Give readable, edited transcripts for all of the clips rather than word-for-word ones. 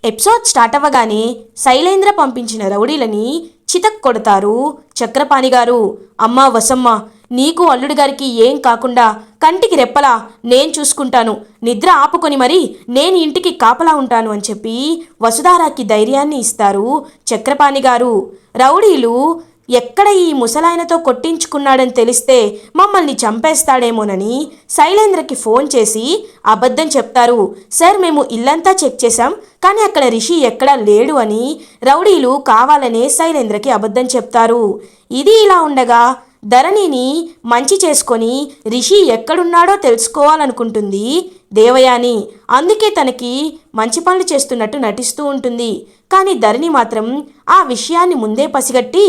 Episode start అవ్వగానే శైలేంద్ర పంపించిన రౌడీలని చితక్ కొడతారు చక్రపాణి గారు. అమ్మా వసమ్మ, నీకు అల్లుడి గారికి ఏం కాకుండా కంటికి రెప్పలా నేను చూసుకుంటాను, నిద్ర ఆపుకొని మరి నేను ఇంటికి కాపలా ఉంటాను అని చెప్పి వసుధారాకి ధైర్యాన్ని ఇస్తారు చక్రపాణి గారు. రౌడీలు ఎక్కడ ఈ ముసలాయనతో కొట్టించుకున్నాడని తెలిస్తే మమ్మల్ని చంపేస్తాడేమోనని శైలేంద్రకి ఫోన్ చేసి అబద్ధం చెప్తారు. సార్, మేము ఇల్లంతా చెక్ చేశాం, కానీ అక్కడ రిషి ఎక్కడా లేడు అని రౌడీలు కావాలనే శైలేంద్రకి అబద్ధం చెప్తారు. ఇది ఇలా ఉండగా ధరణిని మంచి చేసుకొని రిషి ఎక్కడున్నాడో తెలుసుకోవాలనుకుంటుంది దేవయాని. అందుకే తనకి మంచి పనులు చేస్తున్నట్టు నటిస్తూ ఉంటుంది. కానీ ధరణి మాత్రం ఆ విషయాన్ని ముందే పసిగట్టి,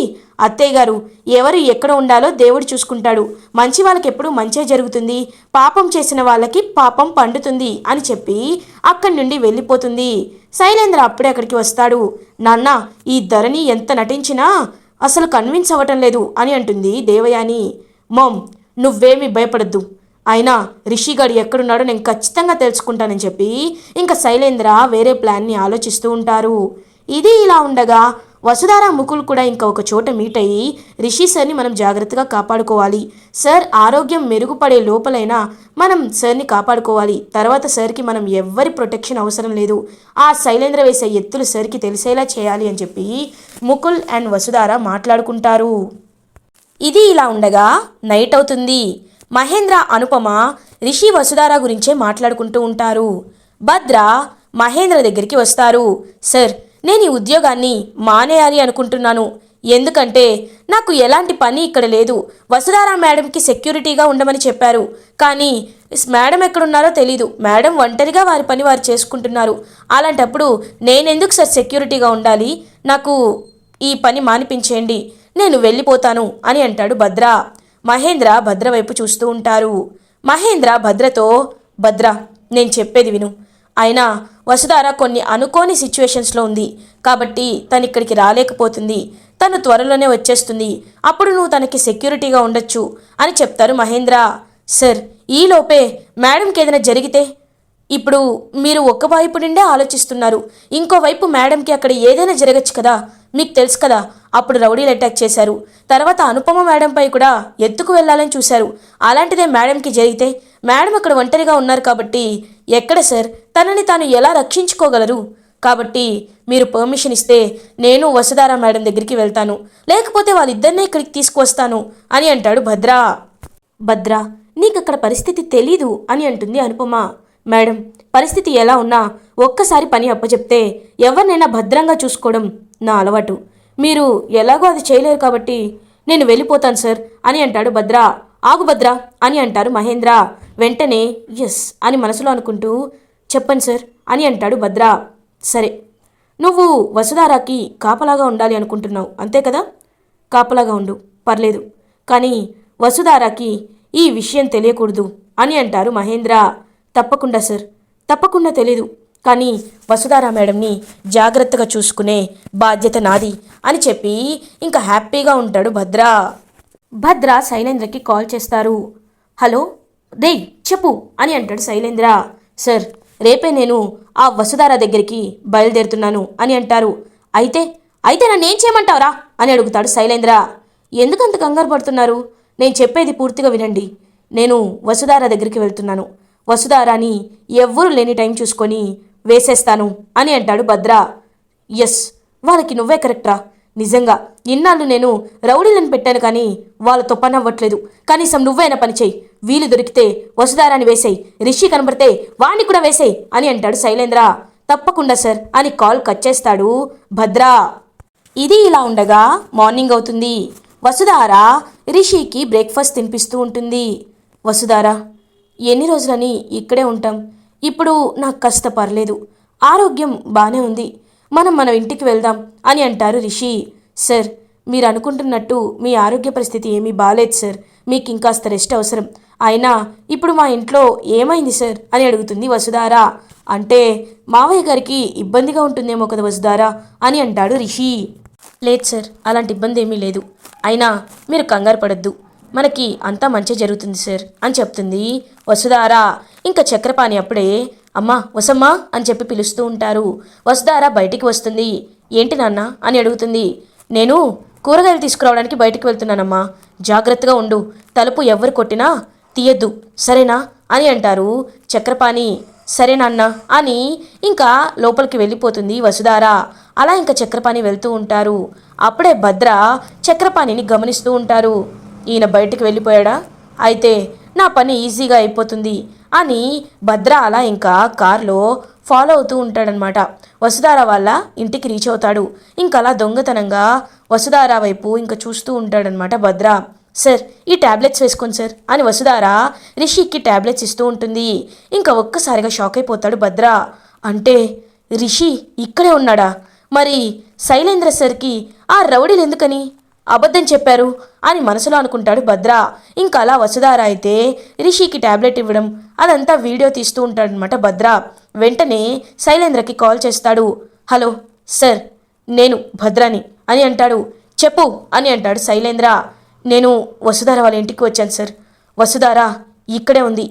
అత్తయ్య గారు, ఎవరు ఎక్కడ ఉండాలో దేవుడు చూసుకుంటాడు, మంచి వాళ్ళకి ఎప్పుడు మంచే జరుగుతుంది, పాపం చేసిన వాళ్ళకి పాపం పండుతుంది అని చెప్పి అక్కడి నుండి వెళ్ళిపోతుంది. శైలేంద్ర అప్పుడే అక్కడికి వస్తాడు. నాన్న, ఈ ధరణి ఎంత నటించినా అసలు కన్విన్స్ అవ్వటం లేదు అని అంటుంది దేవయాని. మామ్, నువ్వేమీ భయపడద్దు, అయినా రిషిగాడు ఎక్కడున్నాడో నేను ఖచ్చితంగా తెలుసుకుంటానని చెప్పి ఇంకా శైలేంద్ర వేరే ప్లాన్ని ఆలోచిస్తూ ఉంటారు. ఇది ఇలా ఉండగా వసుధార ముకుల్ కూడా ఇంకా ఒక చోట మీట్ అయ్యి, రిషి సార్ని మనం జాగ్రత్తగా కాపాడుకోవాలి, సార్ ఆరోగ్యం మెరుగుపడే లోపలైనా మనం సార్ని కాపాడుకోవాలి, తర్వాత సార్కి మనం ఎవ్వరి ప్రొటెక్షన్ అవసరం లేదు, ఆ శైలేంద్ర వేసే ఎత్తులు సార్కి తెలిసేలా చేయాలి అని చెప్పి ముకుల్ అండ్ వసుధార మాట్లాడుకుంటారు. ఇది ఇలా ఉండగా నైట్ అవుతుంది. మహేంద్ర, అనుపమ రిషి వసుధార గురించే మాట్లాడుకుంటూ ఉంటారు. భద్ర మహేంద్ర దగ్గరికి వస్తారు. సార్, నేను ఈ ఉద్యోగాన్ని మానేయాలి అనుకుంటున్నాను, ఎందుకంటే నాకు ఎలాంటి పని ఇక్కడ లేదు, వసుధారా మేడంకి సెక్యూరిటీగా ఉండమని చెప్పారు, కానీ మేడం ఎక్కడున్నారో తెలీదు, మేడం ఒంటరిగా వారి పని వారు చేసుకుంటున్నారు, అలాంటప్పుడు నేనెందుకు సార్ సెక్యూరిటీగా ఉండాలి, నాకు ఈ పని మానిపించేయండి, నేను వెళ్ళిపోతాను అని అంటాడు భద్ర. మహేంద్ర భద్ర వైపు చూస్తూ ఉంటారు. మహేంద్ర భద్రతో, భద్ర, నేను చెప్పేది విను, అయినా వసుధార కొన్ని అనుకోని సిచ్యువేషన్స్లో ఉంది కాబట్టి తను ఇక్కడికి రాలేకపోతుంది, తను త్వరలోనే వచ్చేస్తుంది, అప్పుడు నువ్వు తనకి సెక్యూరిటీగా ఉండొచ్చు అని చెప్తారు మహేంద్ర. సార్, ఈలోపే మేడంకి ఏదైనా జరిగితే, ఇప్పుడు మీరు ఒక వైపు నుండే ఆలోచిస్తున్నారు, ఇంకోవైపు మేడంకి అక్కడ ఏదైనా జరగచ్చు కదా, మీకు తెలుసు కదా, అప్పుడు రౌడీలు అటాక్ చేశారు, తర్వాత అనుపమ మేడంపై కూడా ఎత్తుకు వెళ్ళాలని చూశారు, అలాంటిదే మేడంకి జరిగితే మేడం అక్కడ ఒంటరిగా ఉన్నారు కాబట్టి ఎక్కడ సార్ తనని తాను ఎలా రక్షించుకోగలరు, కాబట్టి మీరు పర్మిషన్ ఇస్తే నేను వసుధార మేడం దగ్గరికి వెళ్తాను, లేకపోతే వాళ్ళిద్దరినే ఇక్కడికి తీసుకువస్తాను అని అంటాడు భద్ర. భద్ర, నీకు అక్కడ పరిస్థితి తెలీదు అని అంటుంది అనుపమ. మేడం, పరిస్థితి ఎలా ఉన్నా ఒక్కసారి పని అప్పచెప్తే ఎవరినైనా భద్రంగా చూసుకోవడం నా అలవాటు, మీరు ఎలాగో అది చేయలేరు కాబట్టి నేను వెళ్ళిపోతాను సార్ అని అంటాడు భద్ర. ఆగు భద్ర అని అంటారు మహేంద్ర. వెంటనే ఎస్ అని మనసులో అనుకుంటూ, చెప్పండి సార్ అని అంటాడు భద్ర. సరే, నువ్వు వసుధారాకి కాపలాగా ఉండాలి అనుకుంటున్నావు అంతే కదా, కాపలాగా ఉండు, పర్లేదు, కానీ వసుధారాకి ఈ విషయం తెలియకూడదు అని అంటారు మహేంద్ర. తప్పకుండా సార్, తప్పకుండా తెలీదు, కానీ వసుధార మేడంని జాగ్రత్తగా చూసుకునే బాధ్యత నాది అని చెప్పి ఇంకా హ్యాపీగా ఉంటాడు భద్ర. భద్ర శైలేంద్రకి కాల్ చేస్తారు. హలో రే, చెప్పు అని అంటాడు శైలేంద్ర. సార్, రేపే నేను ఆ వసుధార దగ్గరికి బయలుదేరుతున్నాను అని అంటారు. అయితే అయితే నన్నేం చేయమంటావురా అని అడుగుతాడు శైలేంద్ర. ఎందుకంత కంగారు పడుతున్నారు, నేను చెప్పేది పూర్తిగా వినండి, నేను వసుధార దగ్గరికి వెళ్తున్నాను, వసుధారాని ఎవ్వరూ లేని టైం చూసుకొని వేసేస్తాను అని అంటాడు భద్ర. ఎస్, వాళ్ళకి నువ్వే కరెక్ట్రా, నిజంగా ఇన్నాళ్ళు నేను రౌడీలను పెట్టాను కానీ వాళ్ళతో పని అవ్వట్లేదు, కనీసం నువ్వైనా పని చేయి, వీలు దొరికితే వసుధారాని వేసేయి, రిషి కనబడితే వాణ్ణి కూడా వేసేయి అని అంటాడు శైలేంద్ర. తప్పకుండా సార్ అని కాల్ కట్ చేస్తాడు భద్ర. ఇది ఇలా ఉండగా మార్నింగ్ అవుతుంది. వసుధార రిషికి బ్రేక్ఫాస్ట్ తినిపిస్తూ ఉంటుంది. వసుధార, ఎన్ని రోజులని ఇక్కడే ఉంటాం, ఇప్పుడు నాకు కాస్త పర్లేదు, ఆరోగ్యం బాగానే ఉంది, మనం మన ఇంటికి వెళ్దాం అని అంటారు రిషి. సార్, మీరు అనుకుంటున్నట్టు మీ ఆరోగ్య పరిస్థితి ఏమీ బాలేదు సార్, మీకు ఇంకాస్త రెస్ట్ అవసరం, అయినా ఇప్పుడు మా ఇంట్లో ఏమైంది సార్ అని అడుగుతుంది వసుధార. అంటే మావయ్య గారికి ఇబ్బందిగా ఉంటుందేమో కదా వసుధార అని అంటాడు రిషి. లేదు సార్, అలాంటి ఇబ్బంది ఏమీ లేదు, అయినా మీరు కంగారు పడద్దు, మనకి అంతా మంచి జరుగుతుంది సార్ అని చెప్తుంది వసుధార. ఇంకా చక్రపాణి అప్పుడే అమ్మా వసమ్మా అని చెప్పి పిలుస్తూ ఉంటారు. వసుధార బయటికి వస్తుంది. ఏంటి నాన్న అని అడుగుతుంది. నేను కూరగాయలు తీసుకురావడానికి బయటికి వెళ్తున్నానమ్మా, జాగ్రత్తగా ఉండు, తలుపు ఎవరు కొట్టినా తీయద్దు సరేనా అని అంటారు చక్రపాణి. సరే నాన్న అని ఇంకా లోపలికి వెళ్ళిపోతుంది వసుధార. అలా ఇంకా చక్రపాణి వెళ్తూ ఉంటారు. అప్పుడే భద్ర చక్రపాణిని గమనిస్తూ ఉంటారు. ఈయన బయటికి వెళ్ళిపోయాడా, అయితే నా పని ఈజీగా అయిపోతుంది అని భద్ర అలా ఇంకా కార్లో ఫాలో అవుతూ ఉంటాడనమాట. వసుధార వాళ్ళ ఇంటికి రీచ్ అవుతాడు. ఇంకా అలా దొంగతనంగా వసుధార వైపు ఇంకా చూస్తూ ఉంటాడనమాట భద్ర. సార్ ఈ ట్యాబ్లెట్స్ వేసుకోండి సార్ అని వసుధార రిషికి ట్యాబ్లెట్స్ ఇస్తూ ఉంటుంది. ఇంకా ఒక్కసారిగా షాక్ అయిపోతాడు భద్ర. అంటే రిషి ఇక్కడే ఉన్నాడా, మరి శైలేంద్ర సార్కి ఆ రౌడీలు ఎందుకని అబద్ధం చెప్పారు అని మనసులో అనుకుంటాడు భద్ర. ఇంకా అలా వసుధార అయితే రిషికి ట్యాబ్లెట్ ఇవ్వడం అదంతా వీడియో తీస్తూ ఉంటాడనమాట భద్ర. వెంటనే శైలేంద్రకి కాల్ చేస్తాడు. హలో సార్, నేను భద్రాని అని అంటాడు. చెప్పు అని అంటాడు శైలేంద్ర. నేను వసుధార వాళ్ళ ఇంటికి వచ్చాను సార్, వసుధార ఇక్కడే ఉంది,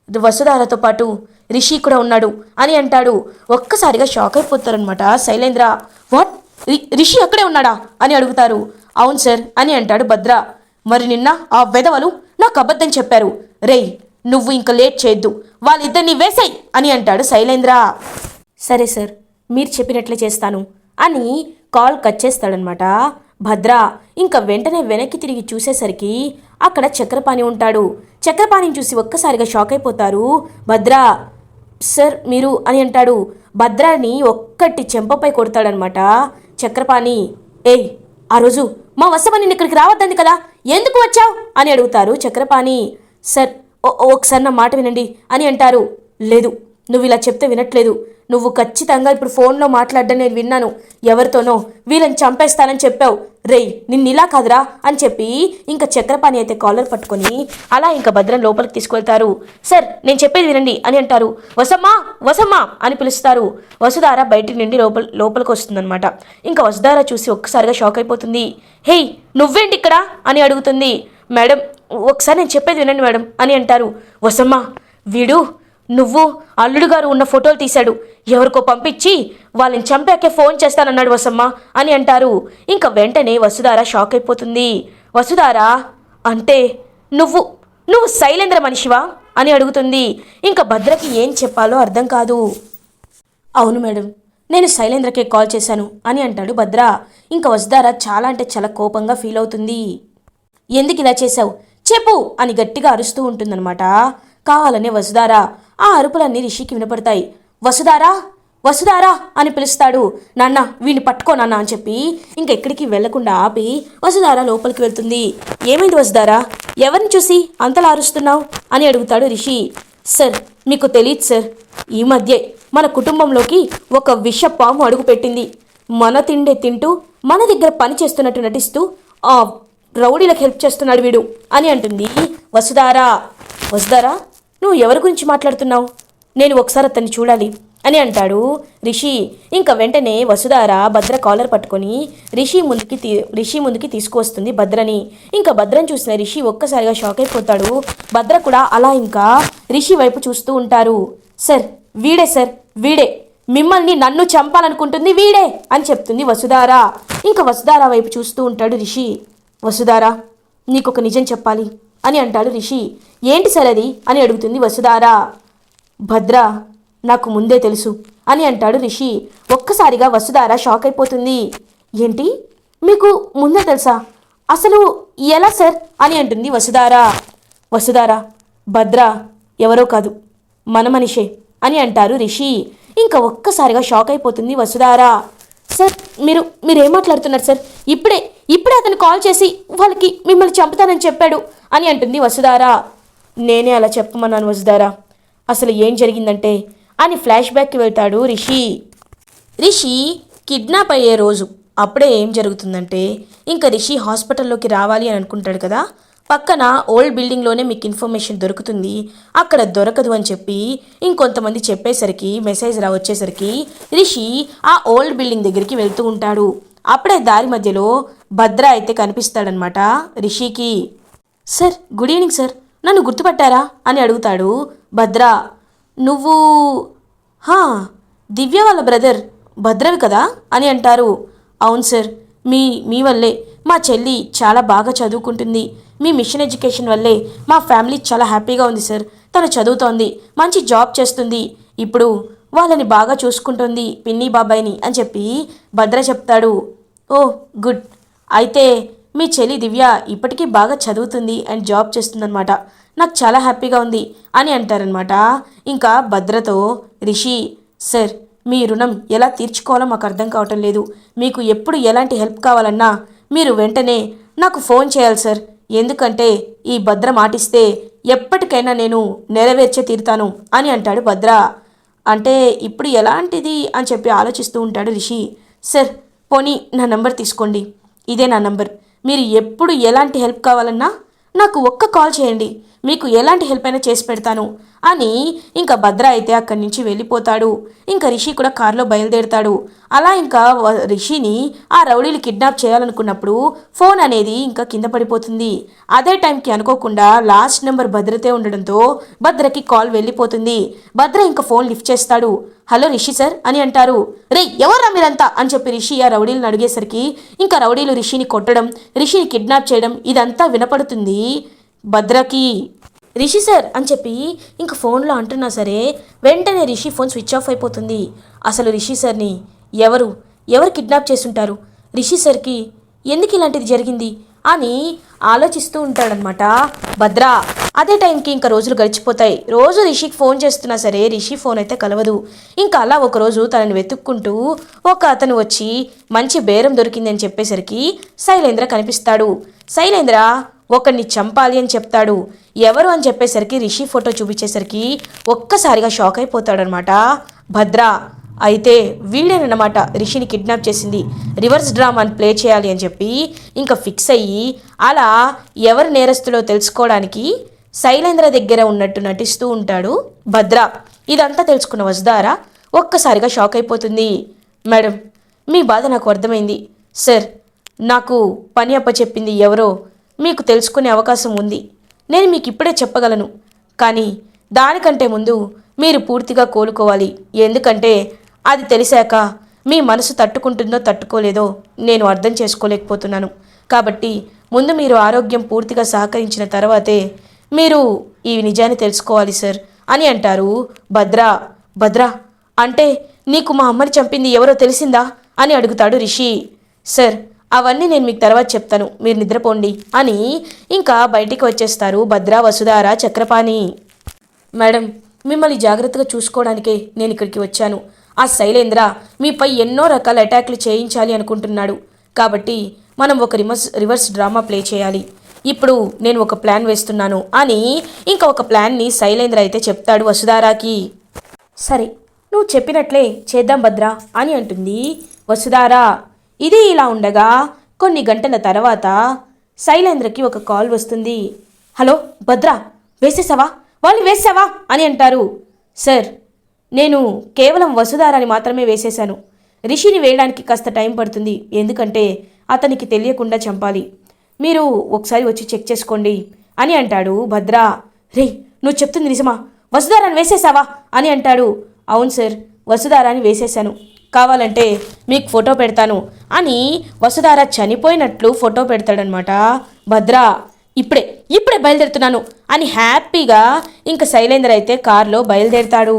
వసుధారతో పాటు రిషి కూడా ఉన్నాడు అని అంటాడు. ఒక్కసారిగా షాక్ అయిపోతారనమాట శైలేంద్ర. వాట్, రిషి అక్కడే ఉన్నాడా అని అడుగుతారు. అవును సార్ అని అంటాడు భద్ర. మరి నిన్న ఆ వెధవలు నాకు అబద్ధం చెప్పారు. రేయ్ నువ్వు ఇంకా లేట్ చేయొద్దు, వాళ్ళిద్దరిని వేసేయ్ అని అంటాడు శైలేంద్ర. సరే సార్, మీరు చెప్పినట్లే చేస్తాను అని కాల్ కట్ చేస్తాడనమాట భద్ర. ఇంకా వెంటనే వెనక్కి తిరిగి చూసేసరికి అక్కడ చక్రపాణి ఉంటాడు. చక్రపాణిని చూసి ఒక్కసారిగా షాక్ అయిపోతారు భద్ర. సార్ మీరు అని అంటాడు. భద్రాని ఒక్కటి చెంపపై కొడతాడనమాట చక్రపాణి. ఏయ్ ఆ రోజు మా వసమని ఇక్కడికి రావద్దంది కదా, ఎందుకు వచ్చావు అని అడుగుతారు చక్రపాణి. సార్ ఒకసారి నా మాట వినండి అని అంటారు. లేదు, నువ్వు ఇలా చెప్తే వినట్లేదు, నువ్వు ఖచ్చితంగా ఇప్పుడు ఫోన్లో మాట్లాడడం నేను విన్నాను, ఎవరితోనో వీళ్ళని చంపేస్తానని చెప్పావు. రేయ్ నిన్నిలా కాదురా అని చెప్పి ఇంకా చక్రపాణి అయితే కాలర్ పట్టుకొని అలా ఇంకా భద్రం లోపలికి తీసుకువెళ్తారు. సార్ నేను చెప్పేది వినండి అని అంటారు. వసమ్మా వసమ్మా అని పిలుస్తారు. వసుధార బయటి నుండి లోపలికి వస్తుందన్నమాట. ఇంకా వసుధార చూసి ఒక్కసారిగా షాక్ అయిపోతుంది. హేయ్ నువ్వేంటి ఇక్కడ అని అడుగుతుంది. మేడం ఒకసారి నేను చెప్పేది వినండి మేడం అని అంటారు. వసమ్మా వీడు నువ్వు అల్లుడు గారు ఉన్న ఫోటోలు తీశాడు, ఎవరికో పంపించి వాళ్ళని చంపాకే ఫోన్ చేస్తానన్నాడు వసమ్మ అని అంటారు. ఇంకా వెంటనే వసుధార షాక్ అయిపోతుంది. వసుధార అంటే నువ్వు నువ్వు శైలేంద్ర మనిషివా అని అడుగుతుంది. ఇంకా భద్రకి ఏం చెప్పాలో అర్థం కాదు. అవును మేడం, నేను శైలేంద్రకే కాల్ చేశాను అని అంటాడు భద్ర. ఇంకా వసుధార చాలా అంటే చాలా కోపంగా ఫీల్ అవుతుంది. ఎందుకు ఇలా చేశావు చెప్పు అని గట్టిగా అరుస్తూ ఉంటుందన్నమాట. కావాలనే వసుధార. ఆ అరుపులన్నీ రిషికి వినపడతాయి. వసుధారా వసుధారా అని పిలుస్తాడు. నాన్న వీడిని పట్టుకో నాన్న అని చెప్పి ఇంకెక్కడికి వెళ్లకుండా ఆపి వసుధార లోపలికి వెళ్తుంది. ఏమైంది వసుధారా, ఎవరిని చూసి అంతలా అరుస్తున్నావు అని అడుగుతాడు రిషి. సార్ మీకు తెలియదు సార్, ఈ మధ్య మన కుటుంబంలోకి ఒక విషపాము అడుగుపెట్టింది. మన తిండే తింటూ మన దగ్గర పని చేస్తున్నట్టు నటిస్తూ ఆ రౌడీలకు హెల్ప్ చేస్తున్నాడు వీడు అని అంటుంది వసుధార. వసుధారా నువ్వు ఎవరి గురించి మాట్లాడుతున్నావు, నేను ఒకసారి అతన్ని చూడాలి అని అంటాడు రిషి. ఇంకా వెంటనే వసుధార భద్ర కాలర్ పట్టుకొని రిషి ముందుకి తీసుకువస్తుంది భద్రని. ఇంకా భద్రని చూసిన రిషి ఒక్కసారిగా షాక్ అయిపోతాడు. భద్ర కూడా అలా ఇంకా రిషి వైపు చూస్తూ ఉంటారు. సార్ వీడే సార్, వీడే మిమ్మల్ని నన్ను చంపాలనుకుంటుంది వీడే అని చెప్తుంది వసుధార. ఇంకా వసుధార వైపు చూస్తూ ఉంటాడు రిషి. వసుధార నీకొక నిజం చెప్పాలి అని అంటాడు రిషి. ఏంటి సార్ అది అని అడుగుతుంది వసుధార. భద్ర నాకు ముందే తెలుసు అని అంటాడు రిషి. ఒక్కసారిగా వసుధార షాక్ అయిపోతుంది. ఏంటి మీకు ముందే తెలుసా, అసలు ఎలా సార్ అని అంటుంది వసుధార. వసుధార భద్ర ఎవరో కాదు మన మనిషే అని అంటారు రిషి. ఇంకా ఒక్కసారిగా షాక్ అయిపోతుంది వసుధార. సార్ మీరేం మాట్లాడుతున్నారు సార్, ఇప్పుడే అతను కాల్ చేసి వాళ్ళకి మిమ్మల్ని చంపుతానని చెప్పాడు అని అంటుంది వసుధార. నేనే అలా చెప్పమన్నాను వసుధార, అసలు ఏం జరిగిందంటే అని ఫ్లాష్ బ్యాక్కి వెళ్తాడు రిషి. రిషి కిడ్నాప్ అయ్యే రోజు అప్పుడే ఏం జరుగుతుందంటే ఇంకా రిషి హాస్పిటల్లోకి రావాలి అని అనుకుంటాడు కదా, పక్కన ఓల్డ్ బిల్డింగ్లోనే మీకు ఇన్ఫర్మేషన్ దొరుకుతుంది, అక్కడ దొరకదు అని చెప్పి ఇంకొంతమంది చెప్పేసరికి మెసేజ్ వచ్చేసరికి రిషి ఆ ఓల్డ్ బిల్డింగ్ దగ్గరికి వెళ్తూ ఉంటాడు. అప్పుడే దారి మధ్యలో భద్ర అయితే కనిపిస్తాడనమాట రిషికి. సార్ గుడ్ ఈవినింగ్ సార్, నన్ను గుర్తుపట్టారా అని అడుగుతాడు భద్ర. నువ్వు హా, దివ్య వాళ్ళ బ్రదర్ భద్రవి కదా అని అంటారు. అవును సార్, మీ మీ వల్లే మా చెల్లి చాలా బాగా చదువుకుంటుంది. మీ మిషన్ ఎడ్యుకేషన్ వల్లే మా ఫ్యామిలీ చాలా హ్యాపీగా ఉంది సార్. తను చదువుతోంది, మంచి జాబ్ చేస్తుంది, ఇప్పుడు వాళ్ళని బాగా చూసుకుంటుంది పిన్ని బాబాయ్ని అని చెప్పి భద్ర చెప్తాడు. ఓ గుడ్, అయితే మీ చెల్లి దివ్య ఇప్పటికీ బాగా చదువుతుంది అండ్ జాబ్ చేస్తుందన్నమాట. నాకు చాలా హ్యాపీగా ఉంది అని అంటారనమాట. ఇంకా భద్రతో రిషి, సార్ మీ రుణం ఎలా తీర్చుకోవాలో మాకు అర్థం కావటం లేదు. మీకు ఎప్పుడు ఎలాంటి హెల్ప్ కావాలన్నా మీరు వెంటనే నాకు ఫోన్ చేయాలి సార్. ఎందుకంటే ఈ భద్ర మాటిస్తే ఎప్పటికైనా నేను నెరవేర్చే తీరుతాను అని అంటాడు భద్ర. అంటే ఇప్పుడు ఎలాంటిది అని చెప్పి ఆలోచిస్తూ ఉంటాడు రిషి. సార్ పోనీ నా నంబర్ తీసుకోండి, ఇదే నా నంబర్. మీరు ఎప్పుడు ఎలాంటి హెల్ప్ కావాలన్నా నాకు ఒక్క కాల్ చేయండి, మీకు ఎలాంటి హెల్ప్ అయినా చేసి పెడతాను అని ఇంకా భద్ర అయితే అక్కడి నుంచి వెళ్ళిపోతాడు. ఇంకా రిషి కూడా కారులో బయలుదేరుతాడు. అలా ఇంకా రిషిని ఆ రౌడీలు కిడ్నాప్ చేయాలనుకున్నప్పుడు ఫోన్ అనేది ఇంకా కింద పడిపోతుంది. అదే టైంకి అనుకోకుండా లాస్ట్ నెంబర్ భద్రతే ఉండడంతో భద్రకి కాల్ వెళ్ళిపోతుంది. భద్ర ఇంకా ఫోన్ లిఫ్ట్ చేస్తాడు. హలో రిషి సార్ అని అంటారు. రే ఎవర్రా మీరంతా అని చెప్పి రిషి ఆ రౌడీలను అడిగేసరికి ఇంకా రౌడీలు రిషిని కొట్టడం, రిషిని కిడ్నాప్ చేయడం ఇదంతా వినపడుతుంది భద్రకి. రిషి సార్ అని చెప్పి ఇంక ఫోన్లో అంటున్నా సరే వెంటనే రిషి ఫోన్ స్విచ్ ఆఫ్ అయిపోతుంది. అసలు రిషి సార్ని ఎవరు కిడ్నాప్ చేస్తుంటారు, రిషి సార్కి ఎందుకు ఇలాంటిది జరిగింది అని ఆలోచిస్తూ ఉంటాడనమాట భద్ర. అదే టైంకి ఇంకా రోజులు గడిచిపోతాయి. రోజు రిషికి ఫోన్ చేస్తున్నా సరే రిషి ఫోన్ అయితే కలవదు. ఇంకా అలా ఒకరోజు తనని వెతుక్కుంటూ ఒక అతను వచ్చి మంచి బేరం దొరికిందని చెప్పేసరికి శైలేంద్ర కనిపిస్తాడు. శైలేంద్ర ఒకరిని చంపాలి అని చెప్తాడు. ఎవరు అని చెప్పేసరికి రిషి ఫోటో చూపించేసరికి ఒక్కసారిగా షాక్ అయిపోతాడనమాట భద్ర. అయితే వీళ్ళేనమాట రిషిని కిడ్నాప్ చేసింది, రివర్స్ డ్రామాని ప్లే చేయాలి అని చెప్పి ఇంకా ఫిక్స్ అయ్యి అలా ఎవరు నేరస్తులో తెలుసుకోవడానికి శైలేంద్ర దగ్గర ఉన్నట్టు నటిస్తూ ఉంటాడు భద్ర. ఇదంతా తెలుసుకున్న వసుధార ఒక్కసారిగా షాక్ అయిపోతుంది. మేడం మీ బాధ నాకు అర్థమైంది సార్, నాకు పని అప్పచెప్పింది ఎవరో మీకు తెలుసుకునే అవకాశం ఉంది, నేను మీకు ఇప్పుడే చెప్పగలను. కానీ దానికంటే ముందు మీరు పూర్తిగా కోలుకోవాలి. ఎందుకంటే అది తెలిసాక మీ మనసు తట్టుకుంటుందో తట్టుకోలేదో నేను అర్థం చేసుకోలేకపోతున్నాను. కాబట్టి ముందు మీరు ఆరోగ్యం పూర్తిగా సహకరించిన తర్వాతే మీరు ఈ నిజాన్ని తెలుసుకోవాలి సార్ అని అంటారు భద్ర. భద్ర అంటే నీకు మా అమ్మని చంపింది ఎవరో తెలిసిందా అని అడుగుతాడు రిషి. సార్ అవన్నీ నేను మీకు తర్వాత చెప్తాను, మీరు నిద్రపోండి అని ఇంకా బయటికి వచ్చేస్తారు భద్ర, వసుధార, చక్రపాణి. మేడం మిమ్మల్ని జాగ్రత్తగా చూసుకోవడానికే నేను ఇక్కడికి వచ్చాను. ఆ శైలేంద్ర మీపై ఎన్నో రకాల అటాక్లు చేయించాలి అనుకుంటున్నాడు. కాబట్టి మనం ఒక రివర్స్ డ్రామా ప్లే చేయాలి. ఇప్పుడు నేను ఒక ప్లాన్ వేస్తున్నాను అని ఇంకా ఒక ప్లాన్ని శైలేంద్ర అయితే చెప్తాడు వసుధారాకి. సరే నువ్వు చెప్పినట్లే చేద్దాం భద్ర అని అంటుంది వసుధార. ఇది ఇలా ఉండగా కొన్ని గంటల తర్వాత శైలేంద్రకి ఒక కాల్ వస్తుంది. హలో భద్ర, వేసేసావా, వాళ్ళు వేసావా అని అంటారు. సార్ నేను కేవలం వసుధారాని మాత్రమే వేసేశాను, రిషిని వేయడానికి కాస్త టైం పడుతుంది, ఎందుకంటే అతనికి తెలియకుండా చంపాలి, మీరు ఒకసారి వచ్చి చెక్ చేసుకోండి అని అంటాడు భద్ర. రే నువ్వు చెప్తుంది నిజమా, వసుధారాని వేసేసావా అని అంటాడు. అవును సార్ వసుధారాని వేసేశాను, కావాలంటే మీకు ఫోటో పెడతాను అని వసుధార చనిపోయినట్లు ఫోటో పెడతాడనమాట భద్ర. ఇప్పుడే బయలుదేరుతున్నాను అని హ్యాపీగా ఇంకా శైలేంద్ర అయితే కారులో బయలుదేరుతాడు.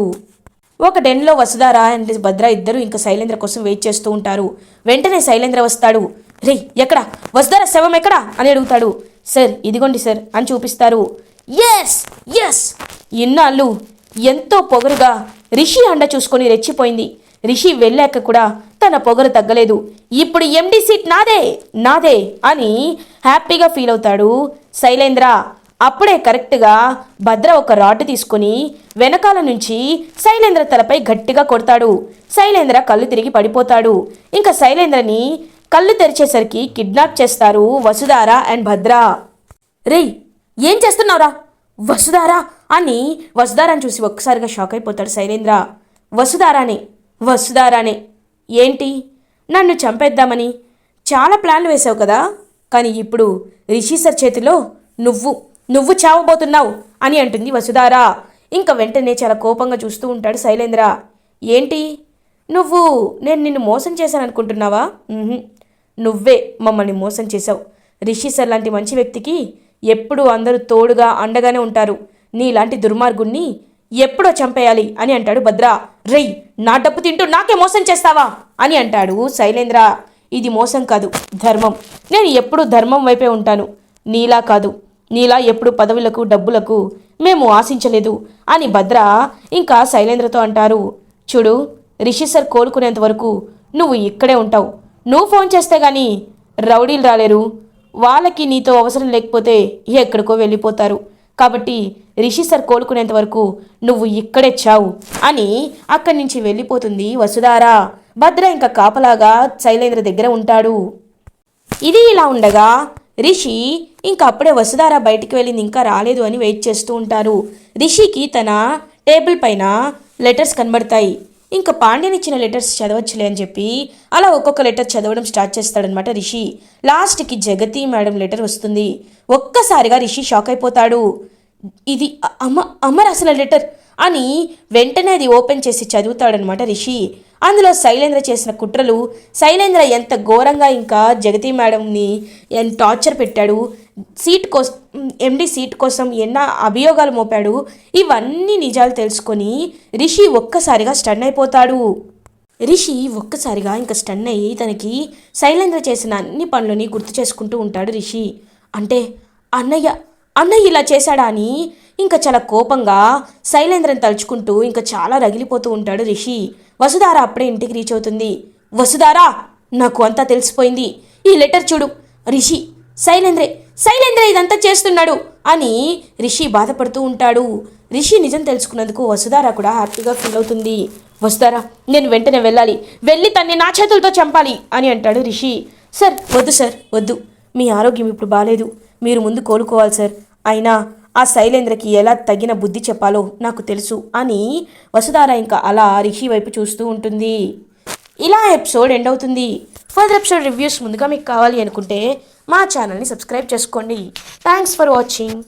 ఒక డెన్లో వసుధార అండ్ భద్ర ఇద్దరు ఇంకా శైలేంద్ర కోసం వెయిట్ చేస్తూ ఉంటారు. వెంటనే శైలేంద్ర వస్తాడు. రే ఎక్కడా, వసుధార శవం ఎక్కడా అని అడుగుతాడు. సార్ ఇదిగోండి సార్ అని చూపిస్తారు. ఎస్ ఎస్, ఇన్నాళ్ళు ఎంతో పొగరుగా రిషి అండ చూసుకొని రెచ్చిపోయింది. రిషి వెళ్ళాక కూడా తన పొగరు తగ్గలేదు. ఇప్పుడు ఎండి సీట్ నాదే అని హ్యాపీగా ఫీల్ అవుతాడు శైలేంద్ర. అప్పుడే కరెక్ట్గా భద్ర ఒక రాడ్ తీసుకుని వెనకాల నుంచి శైలేంద్ర తలపై గట్టిగా కొడతాడు. శైలేంద్ర కళ్ళు తిరిగి పడిపోతాడు. ఇంకా శైలేంద్రని కళ్ళు తెరిచేసరికి కిడ్నాప్ చేస్తారు వసుధార అండ్ భద్ర. రేయ్ ఏం చేస్తున్నావురా వసుధార అని వసుధారాని చూసి ఒక్కసారిగా షాక్ అయిపోతాడు శైలేంద్ర. వసుధారానే ఏంటి, నన్ను చంపేద్దామని చాలా ప్లాన్లు వేసావు కదా, కానీ ఇప్పుడు రిషి సార్ చేతిలో నువ్వు చావబోతున్నావు అని అంటుంది వసుధార. ఇంకా వెంటనే చాలా కోపంగా చూస్తూ ఉంటాడు శైలేంద్ర. ఏంటి నువ్వు నేను నిన్ను మోసం చేశాను అనుకుంటున్నావా? నువ్వే మమ్మల్ని మోసం చేశావు. రిషి సార్ లాంటి మంచి వ్యక్తికి ఎప్పుడూ అందరూ తోడుగా అండగానే ఉంటారు. నీలాంటి దుర్మార్గుణ్ణి ఎప్పుడో చంపేయాలి అని అంటాడు భద్ర. రేయ్, నా డబ్బు తింటూ నాకే మోసం చేస్తావా అని అంటాడు శైలేంద్ర. ఇది మోసం కాదు, ధర్మం. నేను ఎప్పుడూ ధర్మం వైపే ఉంటాను. నీలా కాదు. నీలా ఎప్పుడు పదవులకు డబ్బులకు మేము ఆశించలేదు అని భద్ర ఇంకా శైలేంద్రతో అంటారు. చూడు, రిషి సార్ కోలుకునేంత వరకు నువ్వు ఇక్కడే ఉంటావు. నువ్వు ఫోన్ చేస్తే గానీ రౌడీలు రాలేరు. వాళ్ళకి నీతో అవసరం లేకపోతే ఎక్కడికో వెళ్ళిపోతారు. కాబట్టి రిషి సార్ కోలుకునేంత వరకు నువ్వు ఇక్కడే చావు అని అక్కడి నుంచి వెళ్ళిపోతుంది వసుధార. భద్ర ఇంకా కాపలాగా శైలేంద్ర దగ్గర ఉంటాడు. ఇది ఇలా ఉండగా రిషి ఇంకా అప్పుడే వసుధార బయటికి వెళ్ళింది ఇంకా రాలేదు అని వెయిట్ చేస్తూ ఉంటారు. రిషికి తన టేబుల్ పైన లెటర్స్ కనబడతాయి. ఇంకా పాండ్యన్ ఇచ్చిన లెటర్స్ చదవచ్చులే అని చెప్పి అలా ఒక్కొక్క లెటర్ చదవడం స్టార్ట్ చేస్తాడనమాట రిషి. లాస్ట్కి జగతి మేడం లెటర్ వస్తుంది. ఒక్కసారిగా రిషి షాక్ అయిపోతాడు. ఇది అమ్మ రాసిన లెటర్ అని వెంటనే అది ఓపెన్ చేసి చదువుతాడనమాట రిషి. అందులో శైలేంద్ర చేసిన కుట్రలు, శైలేంద్ర ఎంత ఘోరంగా ఇంకా జగతి మేడంని ఎంత టార్చర్ పెట్టాడు, ఎండి సీట్ కోసం ఎన్నో అభియోగాలు మోపాడు, ఇవన్నీ నిజాలు తెలుసుకొని రిషి ఒక్కసారిగా స్టన్ అయిపోతాడు. రిషి ఒక్కసారిగా ఇంకా స్టన్ అయ్యి తనకి శైలేంద్ర చేసిన అన్ని పనులని గుర్తు చేసుకుంటూ ఉంటాడు రిషి. అంటే అన్నయ్య ఇలా చేశాడా అని ఇంకా చాలా కోపంగా శైలేంద్రని తలుచుకుంటూ ఇంకా చాలా రగిలిపోతూ ఉంటాడు రిషి. వసుధార అప్పుడే ఇంటికి రీచ్ అవుతుంది. వసుధారా, నాకు అంతా తెలిసిపోయింది. ఈ లెటర్ చూడు. రిషి శైలేంద్రే ఇదంతా చేస్తున్నాడు అని రిషి బాధపడుతూ ఉంటాడు. రిషి నిజం తెలుసుకున్నందుకు వసుధార కూడా హ్యాపీగా ఫీల్ అవుతుంది. వసుధార, నేను వెంటనే వెళ్ళి తన్ని నా చేతులతో చంపాలి అని అంటాడు రిషి. సార్ వద్దు, మీ ఆరోగ్యం ఇప్పుడు బాలేదు. మీరు ముందు కోలుకోవాలి సార్. అయినా ఆ శైలేంద్రకి ఎలా తగిన బుద్ధి చెప్పాలో నాకు తెలుసు అని వసుధార ఇంకా అలా రిషి వైపు చూస్తూ ఉంటుంది. ఇలా ఎపిసోడ్ ఎండ్ అవుతుంది. ఫర్దర్ ఎపిసోడ్ రివ్యూస్ ముందుగా మీకు కావాలి అనుకుంటే మా ఛానల్ని సబ్స్క్రైబ్ చేసుకోండి. Thanks for watching.